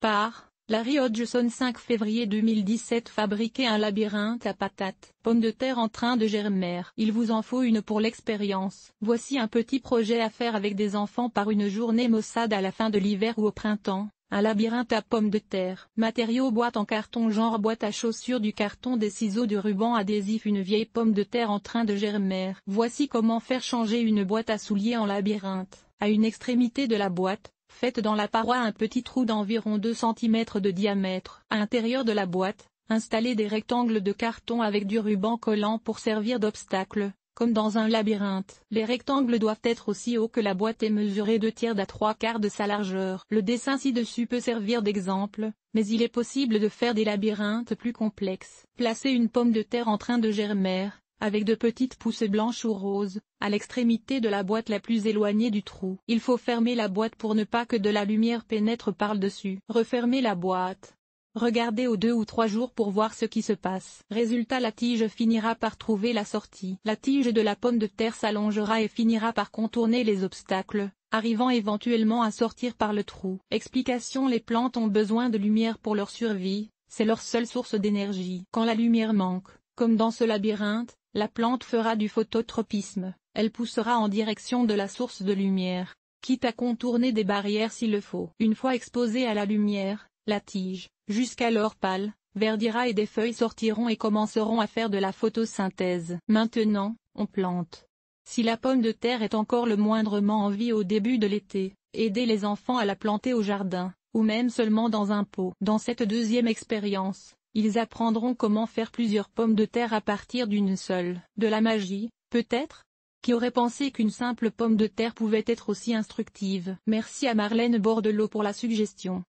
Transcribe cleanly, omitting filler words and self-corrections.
Par Larry Hodgson 5 février 2017. Fabriquer un labyrinthe à patates, pommes de terre en train de germer. Il vous en faut une pour l'expérience. Voici un petit projet à faire avec des enfants par une journée maussade à la fin de l'hiver ou au printemps. Un labyrinthe à pommes de terre. Matériaux: boîte en carton genre boîte à chaussures, du carton, des ciseaux, du ruban adhésif, une vieille pomme de terre en train de germer. Voici comment faire changer une boîte à souliers en labyrinthe. À une extrémité de la boîte, faites dans la paroi un petit trou d'environ 2 cm de diamètre. À l'intérieur de la boîte, installez des rectangles de carton avec du ruban collant pour servir d'obstacle. Comme dans un labyrinthe, les rectangles doivent être aussi hauts que la boîte et mesurer 2/3 à 3/4 de sa largeur. Le dessin ci-dessus peut servir d'exemple, mais il est possible de faire des labyrinthes plus complexes. Placez une pomme de terre en train de germer, avec de petites pousses blanches ou roses, à l'extrémité de la boîte la plus éloignée du trou. Il faut fermer la boîte pour ne pas que de la lumière pénètre par-dessus. Refermez la boîte. Regardez aux 2 ou 3 jours pour voir ce qui se passe. Résultat: la tige finira par trouver la sortie. La tige de la pomme de terre s'allongera et finira par contourner les obstacles, arrivant éventuellement à sortir par le trou. Explication: les plantes ont besoin de lumière pour leur survie, c'est leur seule source d'énergie. Quand la lumière manque, comme dans ce labyrinthe, la plante fera du phototropisme, elle poussera en direction de la source de lumière, quitte à contourner des barrières s'il le faut. Une fois exposée à la lumière, la tige, jusqu'alors pâle, verdira et des feuilles sortiront et commenceront à faire de la photosynthèse. Maintenant, on plante. Si la pomme de terre est encore le moindrement en vie au début de l'été, aidez les enfants à la planter au jardin, ou même seulement dans un pot. Dans cette deuxième expérience, ils apprendront comment faire plusieurs pommes de terre à partir d'une seule. De la magie, peut-être? Qui aurait pensé qu'une simple pomme de terre pouvait être aussi instructive? Merci à Marlène Bordelot pour la suggestion.